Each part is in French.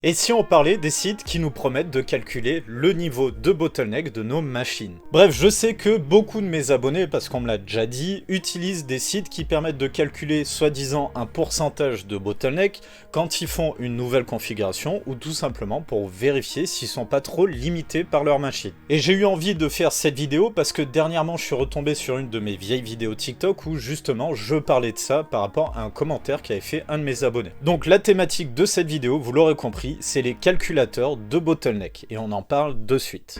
Et si on parlait des sites qui nous promettent de calculer le niveau de bottleneck de nos machines? Bref, je sais que beaucoup de mes abonnés, parce qu'on me l'a déjà dit, utilisent des sites qui permettent de calculer soi-disant un pourcentage de bottleneck quand ils font une nouvelle configuration ou tout simplement pour vérifier s'ils sont pas trop limités par leur machine. Et j'ai eu envie de faire cette vidéo parce que dernièrement je suis retombé sur une de mes vieilles vidéos TikTok où justement je parlais de ça par rapport à un commentaire qu'avait fait un de mes abonnés. Donc la thématique de cette vidéo, vous l'aurez compris, c'est les calculateurs de bottleneck et on en parle de suite.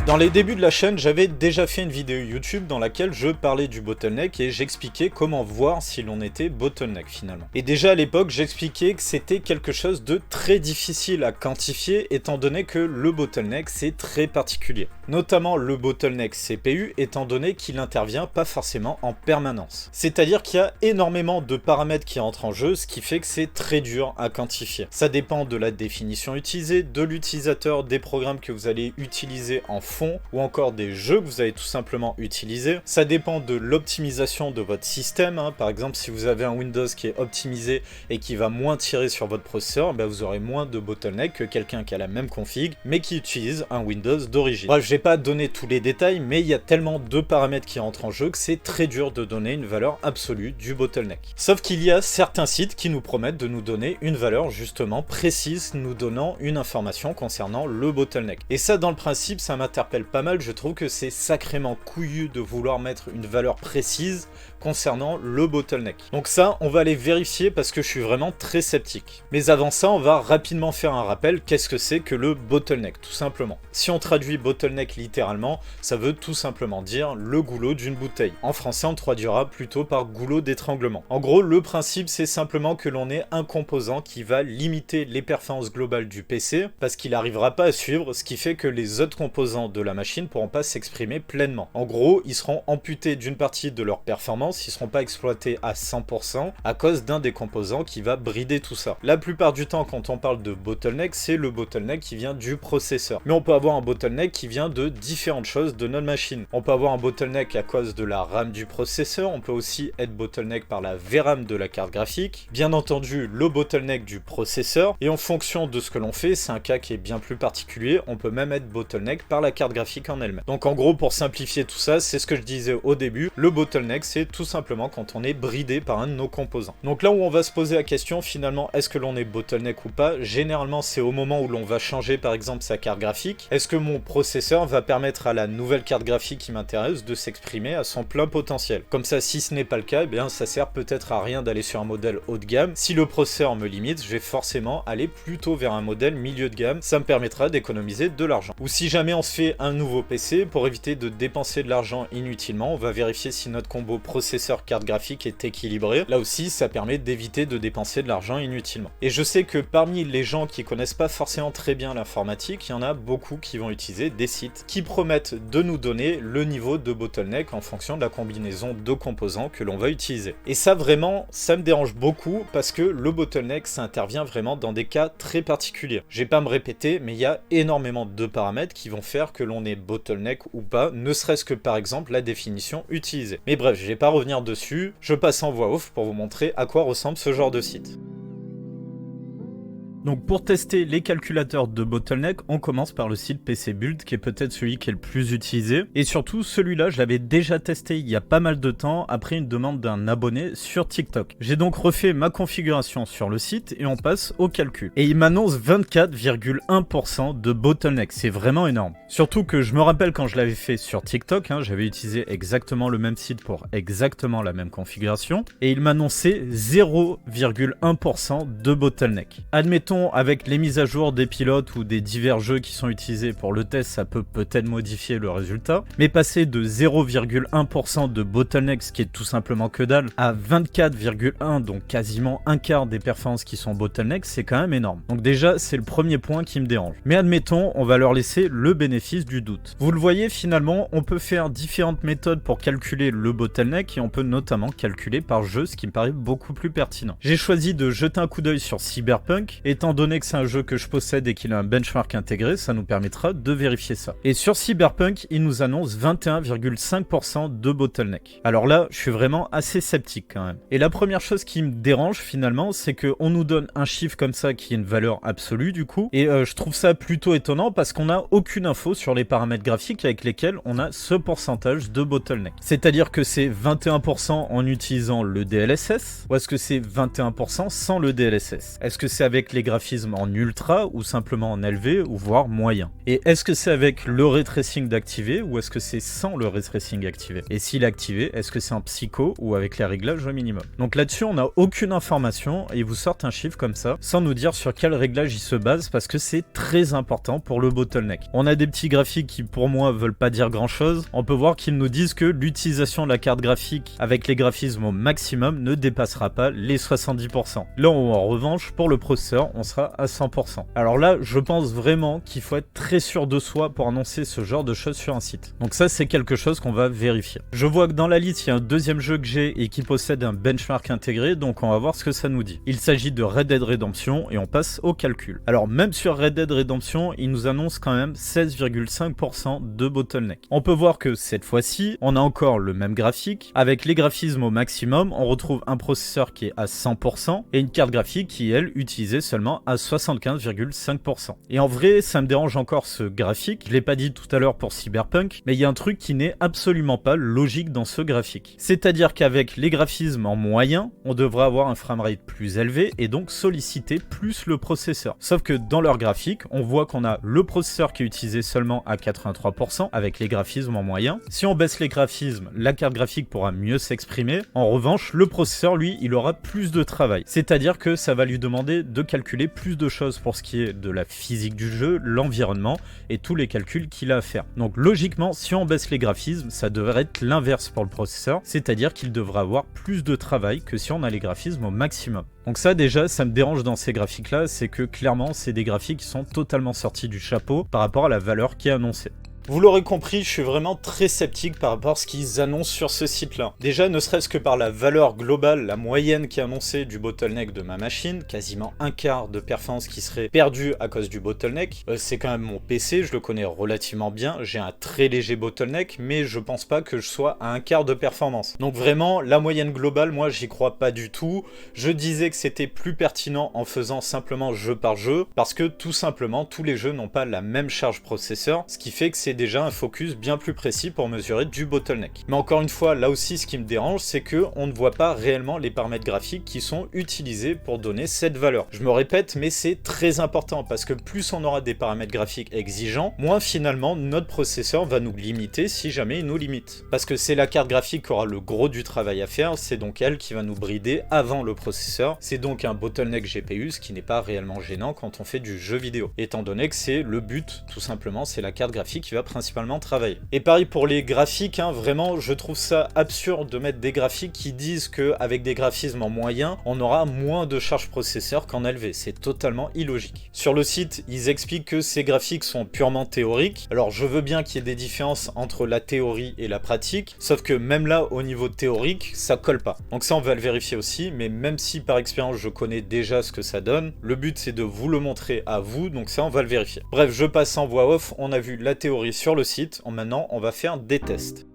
Dans les débuts de la chaîne, j'avais déjà fait une vidéo YouTube dans laquelle je parlais du bottleneck et j'expliquais comment voir si l'on était bottleneck finalement. Et déjà à l'époque, j'expliquais que c'était quelque chose de très difficile à quantifier étant donné que le bottleneck c'est très particulier. Notamment le bottleneck CPU étant donné qu'il n'intervient pas forcément en permanence. C'est-à-dire qu'il y a énormément de paramètres qui entrent en jeu, ce qui fait que c'est très dur à quantifier. Ça dépend de la définition utilisée, de l'utilisateur, des programmes que vous allez utiliser en fond ou encore des jeux que vous allez tout simplement utiliser. Ça dépend de l'optimisation de votre système. Par exemple, si vous avez un Windows qui est optimisé et qui va moins tirer sur votre processeur, vous aurez moins de bottleneck que quelqu'un qui a la même config mais qui utilise un Windows d'origine. Bref, je vais pas donner tous les détails, mais il y a tellement de paramètres qui entrent en jeu que c'est très dur de donner une valeur absolue du bottleneck. Sauf qu'il y a certains sites qui nous promettent de nous donner une valeur justement précise, nous donnant une information concernant le bottleneck. Et ça, dans le principe, ça m'interpelle pas mal. Je trouve que c'est sacrément couillu de vouloir mettre une valeur précise concernant le bottleneck. Donc ça, on va aller vérifier parce que je suis vraiment très sceptique. Mais avant ça, on va rapidement faire un rappel. Qu'est-ce que c'est que le bottleneck, tout simplement? Si on traduit bottleneck littéralement, ça veut tout simplement dire le goulot d'une bouteille. En français, on traduira plutôt par goulot d'étranglement. En gros, le principe, c'est simplement que l'on ait un composant qui va limiter les performances globales du PC parce qu'il n'arrivera pas à suivre, ce qui fait que les autres composants de la machine ne pourront pas s'exprimer pleinement. En gros, ils seront amputés d'une partie de leur performance, ils ne seront pas exploités à 100% à cause d'un des composants qui va brider tout ça. La plupart du temps, quand on parle de bottleneck, c'est le bottleneck qui vient du processeur. Mais on peut avoir un bottleneck qui vient de différentes choses de notre machine. On peut avoir un bottleneck à cause de la RAM du processeur, on peut aussi être bottleneck par la VRAM de la carte graphique, bien entendu le bottleneck du processeur, et en fonction de ce que l'on fait, c'est un cas qui est bien plus particulier, on peut même être bottleneck par la carte graphique en elle-même. Donc en gros, pour simplifier tout ça, c'est ce que je disais au début, le bottleneck c'est tout simplement quand on est bridé par un de nos composants. Donc là où on va se poser la question finalement, est-ce que l'on est bottleneck ou pas? Généralement c'est au moment où l'on va changer par exemple sa carte graphique. Est-ce que mon processeur va permettre à la nouvelle carte graphique qui m'intéresse de s'exprimer à son plein potentiel? Comme ça, si ce n'est pas le cas, ça sert peut-être à rien d'aller sur un modèle haut de gamme. Si le processeur me limite, je vais forcément aller plutôt vers un modèle milieu de gamme, ça me permettra d'économiser de l'argent. Ou si jamais on se fait un nouveau PC, pour éviter de dépenser de l'argent inutilement, on va vérifier si notre combo processeur-carte graphique est équilibré. Là aussi, ça permet d'éviter de dépenser de l'argent inutilement. Et je sais que parmi les gens qui connaissent pas forcément très bien l'informatique, il y en a beaucoup qui vont utiliser des sites qui promettent de nous donner le niveau de bottleneck en fonction de la combinaison de composants que l'on va utiliser. Et ça vraiment, ça me dérange beaucoup parce que le bottleneck, ça intervient vraiment dans des cas très particuliers. Je vais pas me répéter, mais il y a énormément de paramètres qui vont faire que l'on est bottleneck ou pas, ne serait-ce que par exemple la définition utilisée. Mais bref, je vais pas revenir dessus, je passe en voix off pour vous montrer à quoi ressemble ce genre de site. Donc pour tester les calculateurs de bottleneck, on commence par le site PC Build qui est peut-être celui qui est le plus utilisé. Et surtout celui-là, je l'avais déjà testé il y a pas mal de temps après une demande d'un abonné sur TikTok. J'ai donc refait ma configuration sur le site et on passe au calcul. Et il m'annonce 24,1% de bottleneck, c'est vraiment énorme. Surtout que je me rappelle quand je l'avais fait sur TikTok, j'avais utilisé exactement le même site pour exactement la même configuration. Et il m'annonçait 0,1% de bottleneck. Admettons avec les mises à jour des pilotes ou des divers jeux qui sont utilisés pour le test, ça peut peut-être modifier le résultat. Mais passer de 0,1% de bottleneck, ce qui est tout simplement que dalle, à 24,1%, donc quasiment un quart des performances qui sont bottleneck, c'est quand même énorme. Donc déjà, c'est le premier point qui me dérange. Mais admettons, on va leur laisser le bénéfice du doute. Vous le voyez, finalement, on peut faire différentes méthodes pour calculer le bottleneck et on peut notamment calculer par jeu, ce qui me paraît beaucoup plus pertinent. J'ai choisi de jeter un coup d'œil sur Cyberpunk et étant donné que c'est un jeu que je possède et qu'il a un benchmark intégré, ça nous permettra de vérifier ça. Et sur Cyberpunk, il nous annonce 21,5% de bottleneck. Alors là, je suis vraiment assez sceptique quand même. Et la première chose qui me dérange finalement, c'est qu'on nous donne un chiffre comme ça qui est une valeur absolue du coup, et je trouve ça plutôt étonnant parce qu'on n'a aucune info sur les paramètres graphiques avec lesquels on a ce pourcentage de bottleneck. C'est-à-dire que c'est 21% en utilisant le DLSS, ou est-ce que c'est 21% sans le DLSS? Est-ce que c'est avec les graphismes en ultra ou simplement en élevé ou voire moyen? Et est-ce que c'est avec le ray tracing d'activer ou est-ce que c'est sans le ray tracing activé? Et s'il est activé, est-ce que c'est en psycho ou avec les réglages au minimum? Donc là-dessus, on n'a aucune information et ils vous sortent un chiffre comme ça sans nous dire sur quel réglage il se base parce que c'est très important pour le bottleneck. On a des petits graphiques qui pour moi veulent pas dire grand-chose. On peut voir qu'ils nous disent que l'utilisation de la carte graphique avec les graphismes au maximum ne dépassera pas les 70%. Là où en revanche, pour le processeur, on sera à 100%. Alors là, je pense vraiment qu'il faut être très sûr de soi pour annoncer ce genre de choses sur un site. Donc ça, c'est quelque chose qu'on va vérifier. Je vois que dans la liste, il y a un deuxième jeu que j'ai et qui possède un benchmark intégré, donc on va voir ce que ça nous dit. Il s'agit de Red Dead Redemption et on passe au calcul. Alors même sur Red Dead Redemption, il nous annonce quand même 16,5% de bottleneck. On peut voir que cette fois-ci, on a encore le même graphique. Avec les graphismes au maximum, on retrouve un processeur qui est à 100% et une carte graphique qui, elle, utilisée seulement à 75,5%. Et en vrai, ça me dérange encore ce graphique. Je l'ai pas dit tout à l'heure pour Cyberpunk, mais il y a un truc qui n'est absolument pas logique dans ce graphique. C'est-à-dire qu'avec les graphismes en moyen, on devrait avoir un framerate plus élevé et donc solliciter plus le processeur. Sauf que dans leur graphique, on voit qu'on a le processeur qui est utilisé seulement à 83% avec les graphismes en moyen. Si on baisse les graphismes, la carte graphique pourra mieux s'exprimer. En revanche, le processeur, lui, il aura plus de travail. C'est-à-dire que ça va lui demander de calculer plus de choses pour ce qui est de la physique du jeu, l'environnement et tous les calculs qu'il a à faire. Donc logiquement, si on baisse les graphismes, ça devrait être l'inverse pour le processeur, c'est-à-dire qu'il devrait avoir plus de travail que si on a les graphismes au maximum. Donc ça déjà, ça me dérange dans ces graphiques-là, c'est que clairement, c'est des graphiques qui sont totalement sortis du chapeau par rapport à la valeur qui est annoncée. Vous l'aurez compris, je suis vraiment très sceptique par rapport à ce qu'ils annoncent sur ce site-là. Déjà, ne serait-ce que par la valeur globale, la moyenne qui est annoncée du bottleneck de ma machine, quasiment un quart de performance qui serait perdu à cause du bottleneck. C'est quand même mon PC, je le connais relativement bien, j'ai un très léger bottleneck, mais je pense pas que je sois à un quart de performance. Donc vraiment, la moyenne globale, moi, j'y crois pas du tout. Je disais que c'était plus pertinent en faisant simplement jeu par jeu, parce que tout simplement, tous les jeux n'ont pas la même charge processeur, ce qui fait que c'est déjà un focus bien plus précis pour mesurer du bottleneck. Mais encore une fois, là aussi ce qui me dérange, c'est que on ne voit pas réellement les paramètres graphiques qui sont utilisés pour donner cette valeur. Je me répète, mais c'est très important parce que plus on aura des paramètres graphiques exigeants, moins finalement notre processeur va nous limiter si jamais il nous limite. Parce que c'est la carte graphique qui aura le gros du travail à faire, c'est donc elle qui va nous brider avant le processeur. C'est donc un bottleneck GPU, ce qui n'est pas réellement gênant quand on fait du jeu vidéo. Étant donné que c'est le but, tout simplement, c'est la carte graphique qui va principalement travailler. Et pareil pour les graphiques, vraiment, je trouve ça absurde de mettre des graphiques qui disent qu'avec des graphismes en moyen, on aura moins de charge processeur qu'en élevé. C'est totalement illogique. Sur le site, ils expliquent que ces graphiques sont purement théoriques. Alors, je veux bien qu'il y ait des différences entre la théorie et la pratique, sauf que même là, au niveau théorique, ça colle pas. Donc ça, on va le vérifier aussi, mais même si par expérience, je connais déjà ce que ça donne, le but, c'est de vous le montrer à vous, donc ça, on va le vérifier. Bref, je passe en voix off, on a vu la théorie sur le site, maintenant on va faire des tests.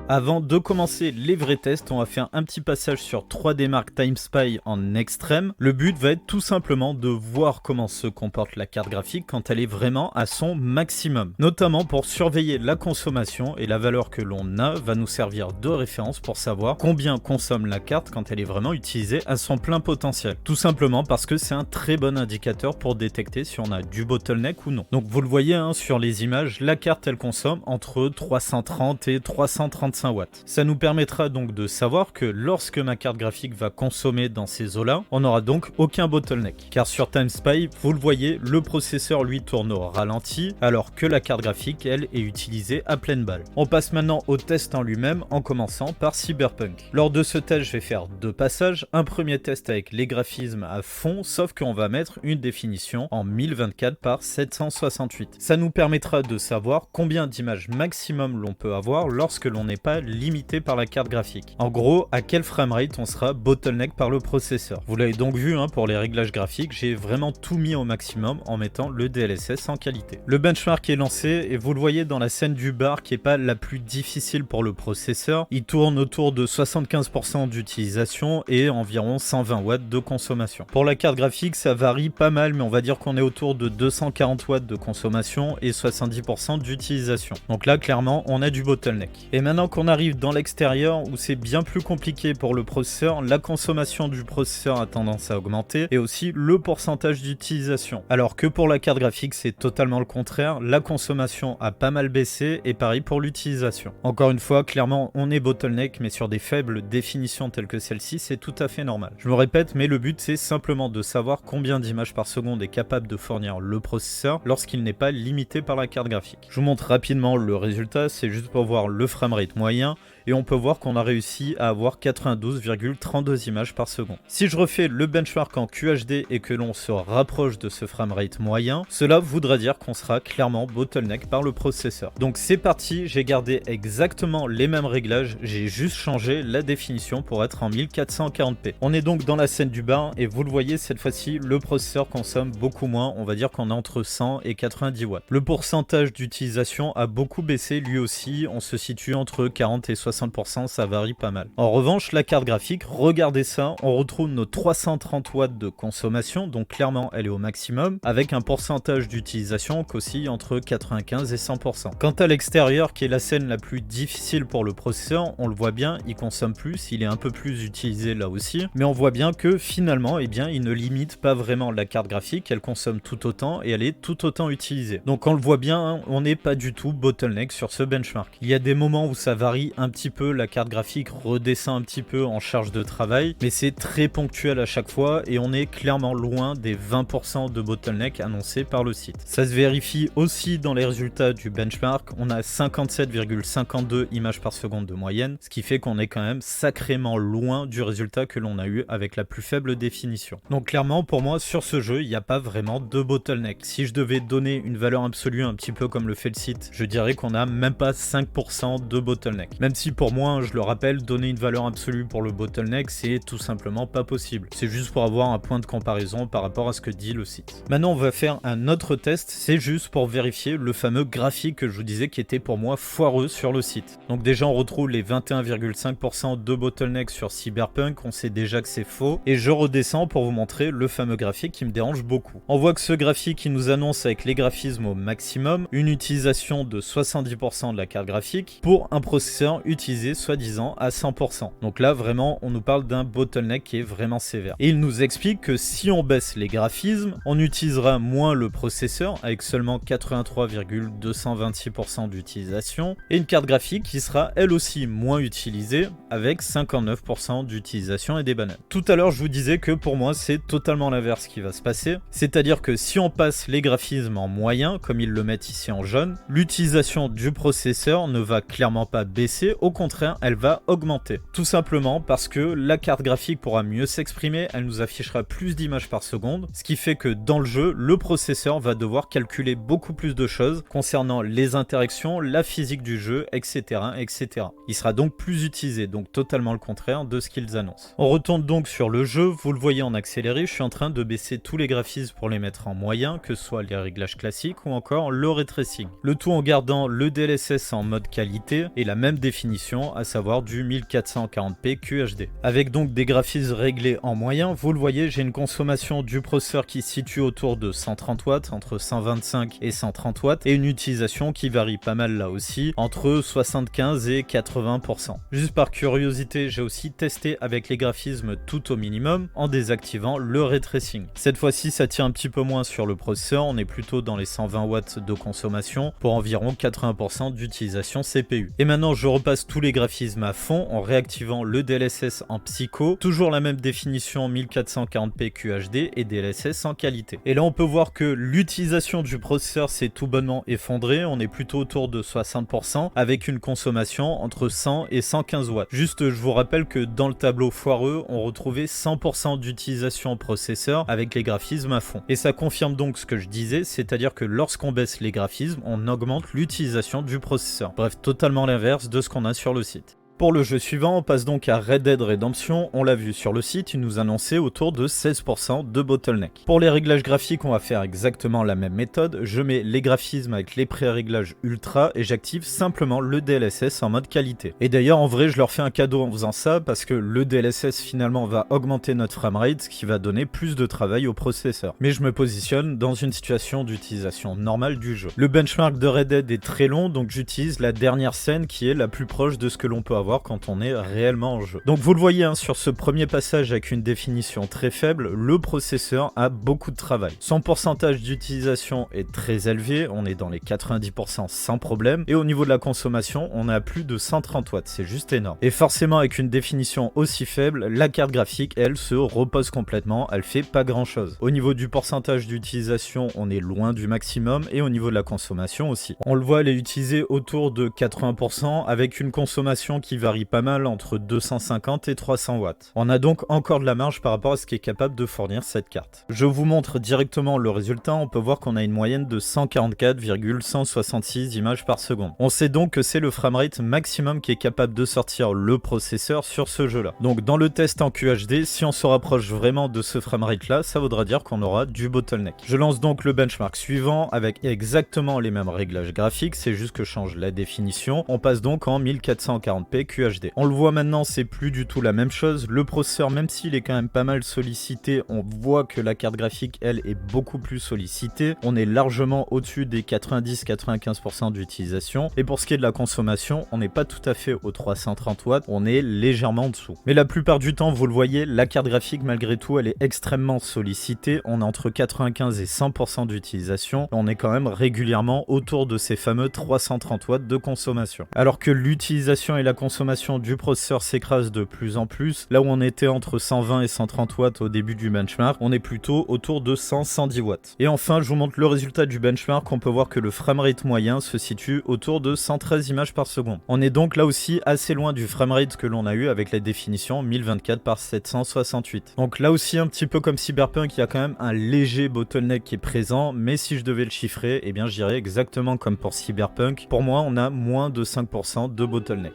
Avant de commencer les vrais tests, on va faire un petit passage sur 3D Mark TimeSpy en extrême. Le but va être tout simplement de voir comment se comporte la carte graphique quand elle est vraiment à son maximum. Notamment pour surveiller la consommation, et la valeur que l'on a va nous servir de référence pour savoir combien consomme la carte quand elle est vraiment utilisée à son plein potentiel. Tout simplement parce que c'est un très bon indicateur pour détecter si on a du bottleneck ou non. Donc vous le voyez sur les images, la carte elle consomme entre 330 et 335 watts. Ça nous permettra donc de savoir que lorsque ma carte graphique va consommer dans ces eaux-là, on n'aura donc aucun bottleneck. Car sur TimeSpy, vous le voyez, le processeur lui tourne au ralenti, alors que la carte graphique, elle, est utilisée à pleine balle. On passe maintenant au test en lui-même, en commençant par Cyberpunk. Lors de ce test, je vais faire deux passages. Un premier test avec les graphismes à fond, sauf qu'on va mettre une définition en 1024 par 768. Ça nous permettra de savoir combien d'images maximum l'on peut avoir lorsque l'on n'est pas limité par la carte graphique. En gros, à quel framerate on sera bottleneck par le processeur. Vous l'avez donc vu, pour les réglages graphiques, j'ai vraiment tout mis au maximum en mettant le DLSS en qualité. Le benchmark est lancé et vous le voyez dans la scène du bar qui n'est pas la plus difficile pour le processeur. Il tourne autour de 75% d'utilisation et environ 120 watts de consommation. Pour la carte graphique, ça varie pas mal, mais on va dire qu'on est autour de 240 watts de consommation et 70% d'utilisation. Donc là, clairement, on a du bottleneck. Et maintenant qu'on arrive dans l'extérieur, où c'est bien plus compliqué pour le processeur, la consommation du processeur a tendance à augmenter et aussi le pourcentage d'utilisation. Alors que pour la carte graphique, c'est totalement le contraire. La consommation a pas mal baissé et pareil pour l'utilisation. Encore une fois, clairement, on est bottleneck, mais sur des faibles définitions telles que celle-ci, c'est tout à fait normal. Je me répète, mais le but, c'est simplement de savoir combien d'images par seconde est capable de fournir le processeur lorsqu'il n'est pas limité par la carte graphique. Je vous montre rapidement le résultat, c'est juste pour voir le framerate moyen. Et on peut voir qu'on a réussi à avoir 92,32 images par seconde. Si je refais le benchmark en QHD et que l'on se rapproche de ce framerate moyen, cela voudra dire qu'on sera clairement bottleneck par le processeur. Donc c'est parti, j'ai gardé exactement les mêmes réglages, j'ai juste changé la définition pour être en 1440p. On est donc dans la scène du bar et vous le voyez, cette fois-ci, le processeur consomme beaucoup moins, on va dire qu'on est entre 100 et 90 watts. Le pourcentage d'utilisation a beaucoup baissé lui aussi, on se situe entre 40 et 60%, ça varie pas mal. En revanche, la carte graphique, regardez ça, on retrouve nos 330 watts de consommation, donc clairement elle est au maximum, avec un pourcentage d'utilisation qu'aussi entre 95 et 100%. Quant à l'extérieur, qui est la scène la plus difficile pour le processeur, on le voit bien, il consomme plus, il est un peu plus utilisé là aussi, mais on voit bien que finalement, il ne limite pas vraiment la carte graphique, elle consomme tout autant et elle est tout autant utilisée. Donc on le voit bien, on n'est pas du tout bottleneck sur ce benchmark. Il y a des moments où ça varie un petit peu, la carte graphique redescend un petit peu en charge de travail, mais c'est très ponctuel à chaque fois et on est clairement loin des 20% de bottleneck annoncés par le site. Ça se vérifie aussi dans les résultats du benchmark, on a 57,52 images par seconde de moyenne, ce qui fait qu'on est quand même sacrément loin du résultat que l'on a eu avec la plus faible définition. Donc clairement pour moi sur ce jeu il n'y a pas vraiment de bottleneck. Si je devais donner une valeur absolue un petit peu comme le fait le site, je dirais qu'on a même pas 5% de bottleneck. Même si pour moi, je le rappelle, donner une valeur absolue pour le bottleneck, c'est tout simplement pas possible. C'est juste pour avoir un point de comparaison par rapport à ce que dit le site. Maintenant, on va faire un autre test, c'est juste pour vérifier le fameux graphique que je vous disais qui était pour moi foireux sur le site. Donc déjà, on retrouve les 21,5% de bottleneck sur Cyberpunk, on sait déjà que c'est faux, et je redescends pour vous montrer le fameux graphique qui me dérange beaucoup. On voit que ce graphique, il nous annonce avec les graphismes au maximum, une utilisation de 70% de la carte graphique pour un processeur utilisé soi-disant à 100%. Donc là vraiment on nous parle d'un bottleneck qui est vraiment sévère. Et il nous explique que si on baisse les graphismes, on utilisera moins le processeur avec seulement 83,226% d'utilisation et une carte graphique qui sera elle aussi moins utilisée avec 59% d'utilisation et des bananes. Tout à l'heure je vous disais que pour moi c'est totalement l'inverse qui va se passer, c'est-à-dire que si on passe les graphismes en moyen comme ils le mettent ici en jaune, l'utilisation du processeur ne va clairement pas baisser, au contraire elle va augmenter. Tout simplement parce que la carte graphique pourra mieux s'exprimer, elle nous affichera plus d'images par seconde, ce qui fait que dans le jeu, le processeur va devoir calculer beaucoup plus de choses concernant les interactions, la physique du jeu, etc. etc. Il sera donc plus utilisé, donc totalement le contraire de ce qu'ils annoncent. On retourne donc sur le jeu, vous le voyez en accéléré, je suis en train de baisser tous les graphismes pour les mettre en moyen, que ce soit les réglages classiques ou encore le ray tracing. Le tout en gardant le DLSS en mode qualité et la même définition, à savoir du 1440p QHD. Avec donc des graphismes réglés en moyen, vous le voyez, j'ai une consommation du processeur qui se situe autour de 130 watts, entre 125 et 130 watts, et une utilisation qui varie pas mal là aussi, entre 75 et 80%. Juste par curiosité, j'ai aussi testé avec les graphismes tout au minimum, en désactivant le ray tracing. Cette fois-ci, ça tire un petit peu moins sur le processeur, on est plutôt dans les 120 watts de consommation, pour environ 80% d'utilisation CPU. Et maintenant, je repasse tous les graphismes à fond en réactivant le DLSS en psycho, toujours la même définition 1440p QHD et DLSS en qualité. Et là on peut voir que l'utilisation du processeur s'est tout bonnement effondrée, on est plutôt autour de 60% avec une consommation entre 100 et 115 watts. Juste je vous rappelle que dans le tableau foireux on retrouvait 100% d'utilisation processeur avec les graphismes à fond. Et ça confirme donc ce que je disais, c'est-à-dire que lorsqu'on baisse les graphismes, on augmente l'utilisation du processeur. Bref, totalement l'inverse de ce qu'on a a sur le site. Pour le jeu suivant, on passe donc à Red Dead Redemption. On l'a vu sur le site, il nous annonçait autour de 16% de bottleneck. Pour les réglages graphiques, on va faire exactement la même méthode. Je mets les graphismes avec les pré-réglages ultra et j'active simplement le DLSS en mode qualité. Et d'ailleurs, en vrai, je leur fais un cadeau en faisant ça parce que le DLSS finalement va augmenter notre framerate, ce qui va donner plus de travail au processeur. Mais je me positionne dans une situation d'utilisation normale du jeu. Le benchmark de Red Dead est très long, donc j'utilise la dernière scène qui est la plus proche de ce que l'on peut avoir quand on est réellement en jeu. Donc vous le voyez sur ce premier passage avec une définition très faible, le processeur a beaucoup de travail. Son pourcentage d'utilisation est très élevé, on est dans les 90% sans problème, et au niveau de la consommation, on est à plus de 130 watts, c'est juste énorme. Et forcément avec une définition aussi faible, la carte graphique, elle, se repose complètement, elle fait pas grand chose. Au niveau du pourcentage d'utilisation, on est loin du maximum, et au niveau de la consommation aussi. On le voit, elle est utilisée autour de 80%, avec une consommation qui varie pas mal entre 250 et 300 watts. On a donc encore de la marge par rapport à ce qui est capable de fournir cette carte. Je vous montre directement le résultat, on peut voir qu'on a une moyenne de 144,166 images par seconde. On sait donc que c'est le framerate maximum qui est capable de sortir le processeur sur ce jeu-là. Donc dans le test en QHD, si on se rapproche vraiment de ce framerate-là, ça voudra dire qu'on aura du bottleneck. Je lance donc le benchmark suivant avec exactement les mêmes réglages graphiques, c'est juste que je change la définition. On passe donc en 1440p QHD. On le voit maintenant, c'est plus du tout la même chose. Le processeur, même s'il est quand même pas mal sollicité, on voit que la carte graphique, elle, est beaucoup plus sollicitée. On est largement au-dessus des 90-95% d'utilisation. Et pour ce qui est de la consommation, on n'est pas tout à fait aux 330 watts, on est légèrement en dessous. Mais la plupart du temps, vous le voyez, la carte graphique, malgré tout, elle est extrêmement sollicitée. On est entre 95 et 100% d'utilisation. On est quand même régulièrement autour de ces fameux 330 watts de consommation. Alors que l'utilisation et la consommation du processeur s'écrase de plus en plus. Là où on était entre 120 et 130 watts au début du benchmark, on est plutôt autour de 100-110 watts. Et enfin, je vous montre le résultat du benchmark. On peut voir que le framerate moyen se situe autour de 113 images par seconde. On est donc là aussi assez loin du framerate que l'on a eu avec la définition 1024 par 768. Donc là aussi, un petit peu comme Cyberpunk, il y a quand même un léger bottleneck qui est présent, mais si je devais le chiffrer, eh bien je dirais exactement comme pour Cyberpunk. Pour moi, on a moins de 5% de bottleneck.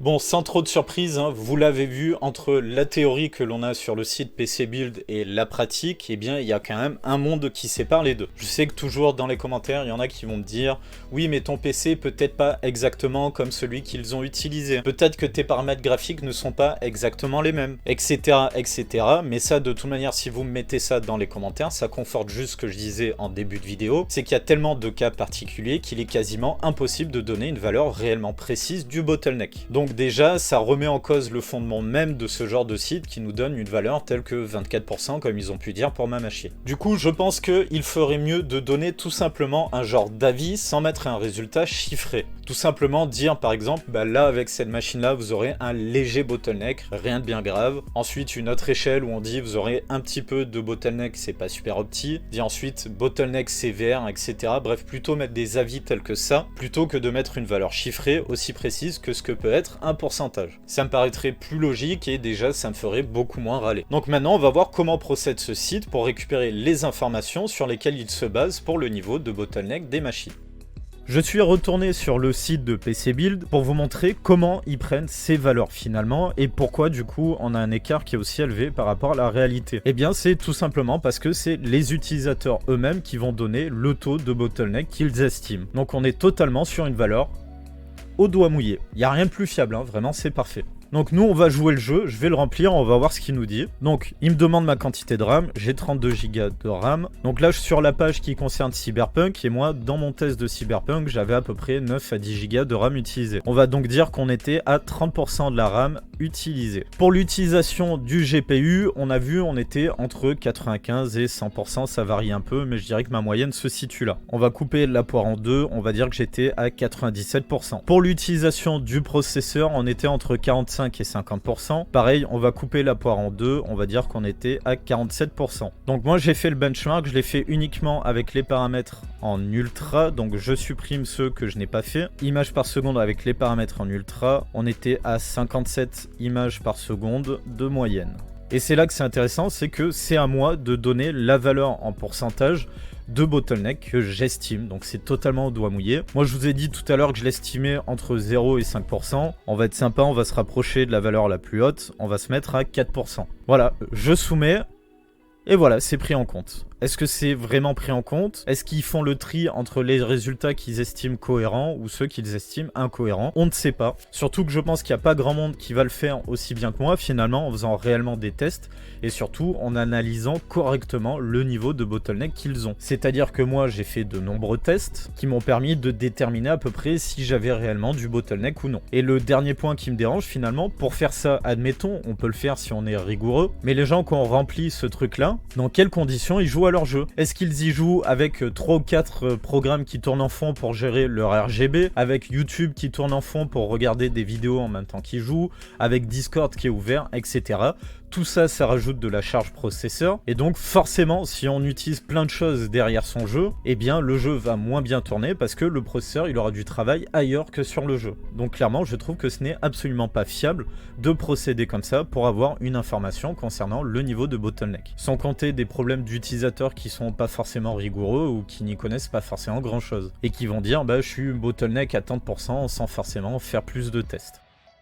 Bon, sans trop de surprise, vous l'avez vu, entre la théorie que l'on a sur le site PC Build et la pratique, eh bien, il y a quand même un monde qui sépare les deux. Je sais que toujours dans les commentaires, il y en a qui vont me dire « Oui, mais ton PC peut-être pas exactement comme celui qu'ils ont utilisé. Peut-être que tes paramètres graphiques ne sont pas exactement les mêmes, etc. etc. » Mais ça, de toute manière, si vous me mettez ça dans les commentaires, ça conforte juste ce que je disais en début de vidéo, c'est qu'il y a tellement de cas particuliers qu'il est quasiment impossible de donner une valeur réellement précise du bottleneck. Donc déjà, ça remet en cause le fondement même de ce genre de site qui nous donne une valeur telle que 24% comme ils ont pu dire pour ma machine. Du coup, je pense qu'il ferait mieux de donner tout simplement un genre d'avis sans mettre un résultat chiffré. Tout simplement dire par exemple, bah là avec cette machine là vous aurez un léger bottleneck, rien de bien grave. Ensuite une autre échelle où on dit vous aurez un petit peu de bottleneck, c'est pas super opti. Dit ensuite bottleneck sévère, etc. Bref, plutôt mettre des avis tels que ça, plutôt que de mettre une valeur chiffrée aussi précise que ce que peut être un pourcentage. Ça me paraîtrait plus logique et déjà ça me ferait beaucoup moins râler. Donc maintenant on va voir comment procède ce site pour récupérer les informations sur lesquelles il se base pour le niveau de bottleneck des machines. Je suis retourné sur le site de PC Build pour vous montrer comment ils prennent ces valeurs finalement et pourquoi du coup on a un écart qui est aussi élevé par rapport à la réalité. Eh bien c'est tout simplement parce que c'est les utilisateurs eux-mêmes qui vont donner le taux de bottleneck qu'ils estiment. Donc on est totalement sur une valeur au doigt mouillé. Il n'y a rien de plus fiable, vraiment c'est parfait. Donc nous on va jouer le jeu, je vais le remplir, on va voir ce qu'il nous dit. Donc il me demande ma quantité de RAM, j'ai 32 Go de RAM. Donc là je suis sur la page qui concerne Cyberpunk et moi dans mon test de Cyberpunk j'avais à peu près 9 à 10 Go de RAM utilisé. On va donc dire qu'on était à 30% de la RAM utilisée. Pour l'utilisation du GPU, on a vu on était entre 95 et 100%, ça varie un peu mais je dirais que ma moyenne se situe là. On va couper la poire en deux, on va dire que j'étais à 97%. Pour l'utilisation du processeur, on était entre 45 et 50%. Pareil, on va couper la poire en deux, on va dire qu'on était à 47%. Donc moi j'ai fait le benchmark, je l'ai fait uniquement avec les paramètres en ultra, donc je supprime ceux que je n'ai pas fait. Images par seconde avec les paramètres en ultra, on était à 57 images par seconde de moyenne. Et c'est là que c'est intéressant, c'est que c'est à moi de donner la valeur en pourcentage de bottleneck que j'estime. Donc c'est totalement au doigt mouillé. Moi je vous ai dit tout à l'heure que je l'estimais entre 0 et 5%. On va être sympa, on va se rapprocher de la valeur la plus haute. On va se mettre à 4%. Voilà, je soumets. Et voilà, c'est pris en compte. Est-ce que c'est vraiment pris en compte? Est-ce qu'ils font le tri entre les résultats qu'ils estiment cohérents ou ceux qu'ils estiment incohérents? On ne sait pas. Surtout que je pense qu'il n'y a pas grand monde qui va le faire aussi bien que moi, finalement, en faisant réellement des tests et surtout en analysant correctement le niveau de bottleneck qu'ils ont. C'est-à-dire que moi, j'ai fait de nombreux tests qui m'ont permis de déterminer à peu près si j'avais réellement du bottleneck ou non. Et le dernier point qui me dérange, finalement, pour faire ça, admettons, on peut le faire si on est rigoureux, mais les gens qui ont rempli ce truc-là, dans quelles conditions ils jouent à leur jeu? Est-ce qu'ils y jouent avec 3 ou 4 programmes qui tournent en fond pour gérer leur RGB, avec YouTube qui tourne en fond pour regarder des vidéos en même temps qu'ils jouent, avec Discord qui est ouvert, etc. Tout ça, ça rajoute de la charge processeur. Et donc forcément, si on utilise plein de choses derrière son jeu, eh bien le jeu va moins bien tourner parce que le processeur, il aura du travail ailleurs que sur le jeu. Donc clairement, je trouve que ce n'est absolument pas fiable de procéder comme ça pour avoir une information concernant le niveau de bottleneck. Sans compter des problèmes d'utilisateurs qui sont pas forcément rigoureux ou qui n'y connaissent pas forcément grand chose. Et qui vont dire, bah je suis bottleneck à tant de % sans forcément faire plus de tests.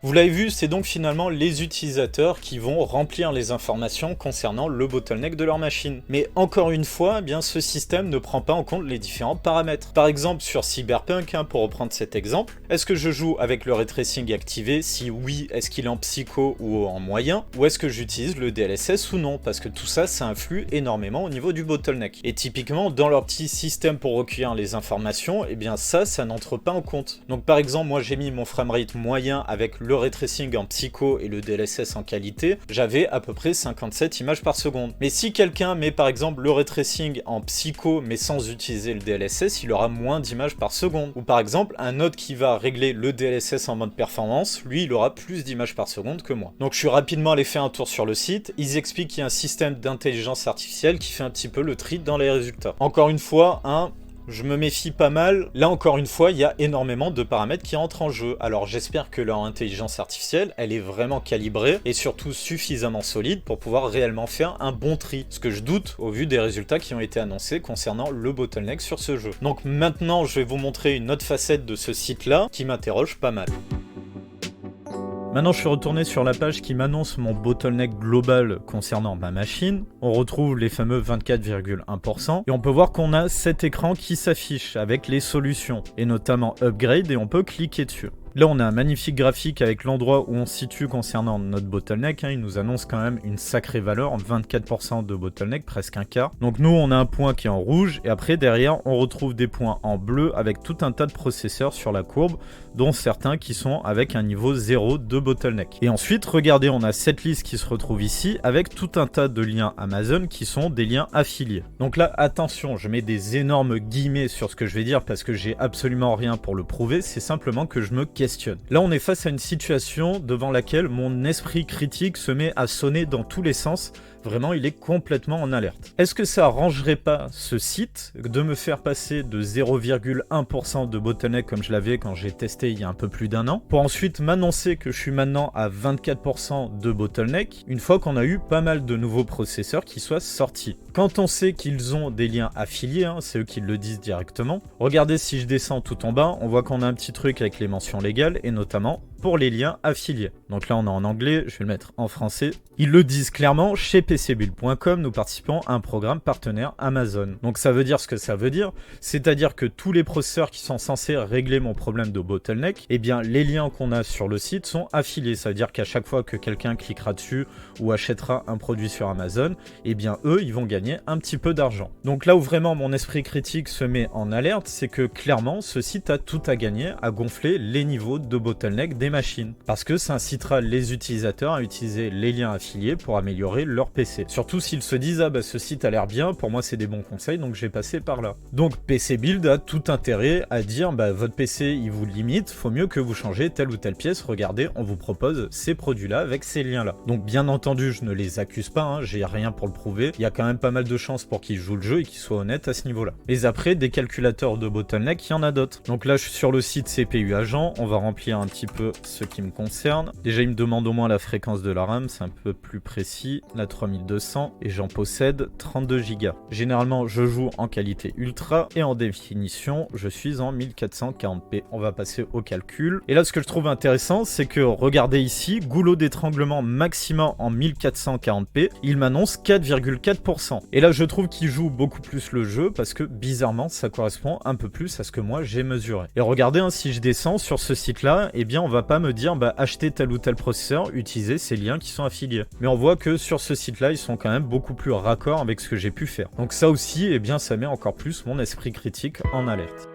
Vous l'avez vu, c'est donc finalement les utilisateurs qui vont remplir les informations concernant le bottleneck de leur machine. Mais encore une fois, eh bien, ce système ne prend pas en compte les différents paramètres. Par exemple, sur Cyberpunk, pour reprendre cet exemple, est-ce que je joue avec le ray tracing activé? Si oui, est-ce qu'il est en psycho ou en moyen? Ou est-ce que j'utilise le DLSS ou non? Parce que tout ça, ça influe énormément au niveau du bottleneck. Et typiquement, dans leur petit système pour recueillir les informations, eh bien ça n'entre pas en compte. Donc par exemple, moi j'ai mis mon framerate moyen avec le ray tracing en psycho et le DLSS en qualité, j'avais à peu près 57 images par seconde. Mais si quelqu'un met par exemple le ray tracing en psycho mais sans utiliser le DLSS, il aura moins d'images par seconde. Ou par exemple, un autre qui va régler le DLSS en mode performance, lui il aura plus d'images par seconde que moi. Donc je suis rapidement allé faire un tour sur le site, ils expliquent qu'il y a un système d'intelligence artificielle qui fait un petit peu le tri dans les résultats. Encore une fois, je me méfie pas mal. Là, encore une fois, il y a énormément de paramètres qui entrent en jeu. Alors, j'espère que leur intelligence artificielle, elle est vraiment calibrée et surtout suffisamment solide pour pouvoir réellement faire un bon tri. Ce que je doute au vu des résultats qui ont été annoncés concernant le bottleneck sur ce jeu. Donc maintenant, je vais vous montrer une autre facette de ce site-là qui m'interroge pas mal. Maintenant, je suis retourné sur la page qui m'annonce mon bottleneck global concernant ma machine. On retrouve les fameux 24,1% et on peut voir qu'on a cet écran qui s'affiche avec les solutions et notamment Upgrade et on peut cliquer dessus. Là, on a un magnifique graphique avec l'endroit où on se situe concernant notre bottleneck. Il nous annonce quand même une sacrée valeur, 24% de bottleneck, presque un quart. Donc nous, on a un point qui est en rouge et après, derrière, on retrouve des points en bleu avec tout un tas de processeurs sur la courbe, dont certains qui sont avec un niveau 0 de bottleneck. Et ensuite, regardez, on a cette liste qui se retrouve ici avec tout un tas de liens Amazon qui sont des liens affiliés. Donc là, attention, je mets des énormes guillemets sur ce que je vais dire parce que j'ai absolument rien pour le prouver, c'est simplement que je me questionne. Là, on est face à une situation devant laquelle mon esprit critique se met à sonner dans tous les sens. Vraiment, il est complètement en alerte. Est-ce que ça arrangerait pas ce site de me faire passer de 0,1% de bottleneck comme je l'avais quand j'ai testé il y a un peu plus d'un an, pour ensuite m'annoncer que je suis maintenant à 24% de bottleneck, une fois qu'on a eu pas mal de nouveaux processeurs qui soient sortis. Quand on sait qu'ils ont des liens affiliés, c'est eux qui le disent directement, regardez si je descends tout en bas, on voit qu'on a un petit truc avec les mentions légales et notamment pour les liens affiliés. Donc là on est en anglais, je vais le mettre en français. Ils le disent clairement, chez pcbuild.com, nous participons à un programme partenaire Amazon. Donc ça veut dire ce que ça veut dire, c'est-à-dire que tous les processeurs qui sont censés régler mon problème de bottleneck, eh bien les liens qu'on a sur le site sont affiliés. Ça veut dire qu'à chaque fois que quelqu'un cliquera dessus ou achètera un produit sur Amazon, eh bien eux, ils vont gagner un petit peu d'argent. Donc là où vraiment mon esprit critique se met en alerte, c'est que clairement ce site a tout à gagner à gonfler les niveaux de bottleneck des machines. Parce que ça incitera les utilisateurs à utiliser les liens affiliés pour améliorer leur PC. Surtout s'ils se disent, ah bah ce site a l'air bien, pour moi c'est des bons conseils, donc je vais passer par là. Donc PC Build a tout intérêt à dire, bah votre PC il vous limite, faut mieux que vous changez telle ou telle pièce, regardez, on vous propose ces produits-là avec ces liens-là. Donc bien entendu, je ne les accuse pas, j'ai rien pour le prouver, il y a quand même pas mal de chances pour qu'ils jouent le jeu et qu'ils soient honnêtes à ce niveau-là. Mais après, des calculateurs de bottleneck, il y en a d'autres. Donc là, je suis sur le site CPU Agent, on va remplir un petit peu ce qui me concerne. Déjà, il me demande au moins la fréquence de la RAM, c'est un peu plus précis, la 3200, et j'en possède 32 Go. Généralement, je joue en qualité ultra, et en définition, je suis en 1440p. On va passer au calcul. Et là, ce que je trouve intéressant, c'est que, regardez ici, goulot d'étranglement maximum en 1440p, il m'annonce 4,4%. Et là, je trouve qu'il joue beaucoup plus le jeu, parce que, bizarrement, ça correspond un peu plus à ce que moi j'ai mesuré. Et regardez, hein, si je descends sur ce site-là, eh bien, on va pas me dire, bah, achetez tel ou tel processeur, utilisez ces liens qui sont affiliés. Mais on voit que sur ce site-là, ils sont quand même beaucoup plus raccords avec ce que j'ai pu faire. Donc ça aussi, eh bien, ça met encore plus mon esprit critique en alerte.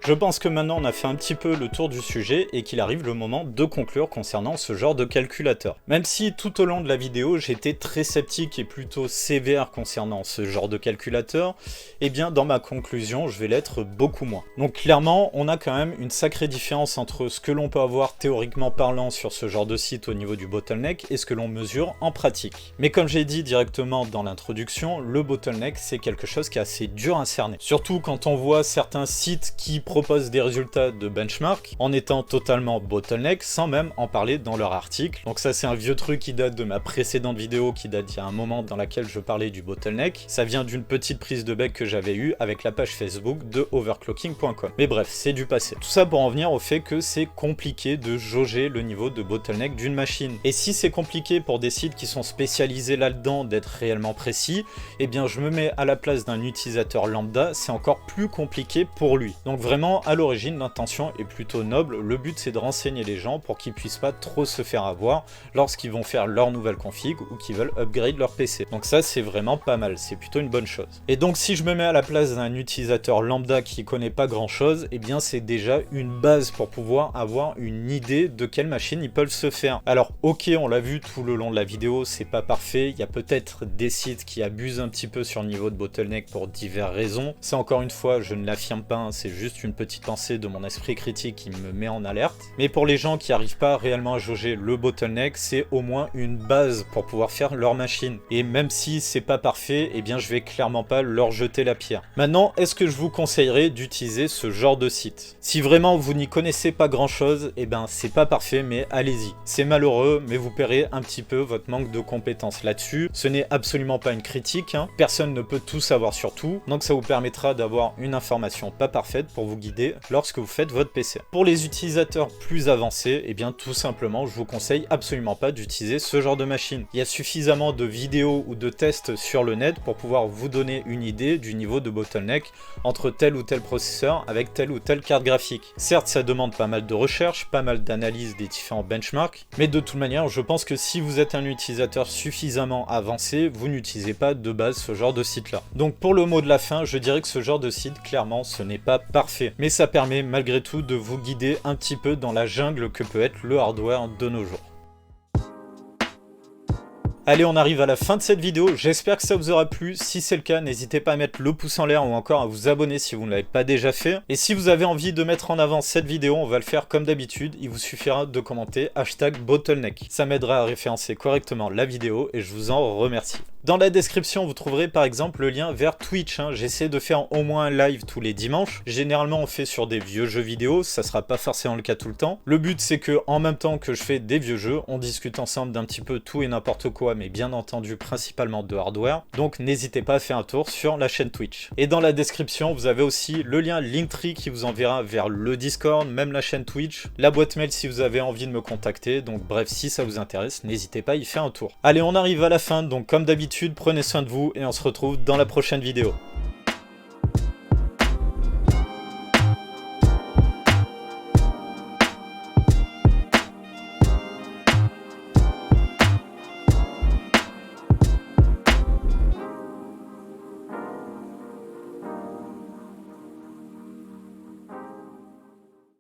Je pense que maintenant on a fait un petit peu le tour du sujet et qu'il arrive le moment de conclure concernant ce genre de calculateur. Même si tout au long de la vidéo j'étais très sceptique et plutôt sévère concernant ce genre de calculateur, eh bien dans ma conclusion je vais l'être beaucoup moins. Donc clairement on a quand même une sacrée différence entre ce que l'on peut avoir théoriquement parlant sur ce genre de site au niveau du bottleneck et ce que l'on mesure en pratique. Mais comme j'ai dit directement dans l'introduction, le bottleneck c'est quelque chose qui est assez dur à cerner. Surtout quand on voit certains sites qui proposent des résultats de benchmark en étant totalement bottleneck sans même en parler dans leur article. Donc ça c'est un vieux truc qui date de ma précédente vidéo qui date d'il y a un moment dans laquelle je parlais du bottleneck. Ça vient d'une petite prise de bec que j'avais eue avec la page Facebook de overclocking.com. Mais bref, c'est du passé. Tout ça pour en venir au fait que c'est compliqué de jauger le niveau de bottleneck d'une machine. Et si c'est compliqué pour des sites qui sont spécialisés là-dedans d'être réellement précis, eh bien je me mets à la place d'un utilisateur lambda, c'est encore plus compliqué pour lui. Donc vraiment à l'origine, l'intention est plutôt noble. Le but, c'est de renseigner les gens pour qu'ils puissent pas trop se faire avoir lorsqu'ils vont faire leur nouvelle config ou qu'ils veulent upgrade leur PC. Donc ça, c'est vraiment pas mal. C'est plutôt une bonne chose. Et donc, si je me mets à la place d'un utilisateur lambda qui connaît pas grand-chose, eh bien, c'est déjà une base pour pouvoir avoir une idée de quelle machine ils peuvent se faire. Alors, ok, on l'a vu tout le long de la vidéo, c'est pas parfait. Il y a peut-être des sites qui abusent un petit peu sur le niveau de bottleneck pour diverses raisons. Ça, encore une fois, je ne l'affirme pas, hein, c'est juste une petite pensée de mon esprit critique qui me met en alerte. Mais pour les gens qui n'arrivent pas réellement à jauger le bottleneck, c'est au moins une base pour pouvoir faire leur machine. Et même si c'est pas parfait, eh bien je vais clairement pas leur jeter la pierre. Maintenant, est-ce que je vous conseillerais d'utiliser ce genre de site? Si vraiment vous n'y connaissez pas grand chose, eh ben c'est pas parfait, mais allez-y. C'est malheureux, mais vous paierez un petit peu votre manque de compétences là-dessus. Ce n'est absolument pas une critique, hein. Personne ne peut tout savoir sur tout, donc ça vous permettra d'avoir une information pas parfaite pour vous guider lorsque vous faites votre PC. Pour les utilisateurs plus avancés, eh bien tout simplement, je vous conseille absolument pas d'utiliser ce genre de machine. Il y a suffisamment de vidéos ou de tests sur le net pour pouvoir vous donner une idée du niveau de bottleneck entre tel ou tel processeur avec telle ou telle carte graphique. Certes, ça demande pas mal de recherche, pas mal d'analyse des différents benchmarks, mais de toute manière, je pense que si vous êtes un utilisateur suffisamment avancé, vous n'utilisez pas de base ce genre de site-là. Donc pour le mot de la fin, je dirais que ce genre de site, clairement, ce n'est pas parfait. Mais ça permet malgré tout de vous guider un petit peu dans la jungle que peut être le hardware de nos jours. Allez, on arrive à la fin de cette vidéo, j'espère que ça vous aura plu. Si c'est le cas, n'hésitez pas à mettre le pouce en l'air ou encore à vous abonner si vous ne l'avez pas déjà fait. Et si vous avez envie de mettre en avant cette vidéo, on va le faire comme d'habitude, il vous suffira de commenter #bottleneck. Ça m'aidera à référencer correctement la vidéo et je vous en remercie. Dans la description, vous trouverez par exemple le lien vers Twitch. J'essaie de faire au moins un live tous les dimanches. Généralement, on fait sur des vieux jeux vidéo, ça sera pas forcément le cas tout le temps. Le but, c'est que en même temps que je fais des vieux jeux, on discute ensemble d'un petit peu tout et n'importe quoi, mais bien entendu principalement de hardware. Donc n'hésitez pas à faire un tour sur la chaîne Twitch. Et dans la description, vous avez aussi le lien Linktree qui vous enverra vers le Discord, même la chaîne Twitch, la boîte mail si vous avez envie de me contacter. Donc bref, si ça vous intéresse, n'hésitez pas à y faire un tour. Allez, on arrive à la fin, donc comme d'habitude, prenez soin de vous et on se retrouve dans la prochaine vidéo.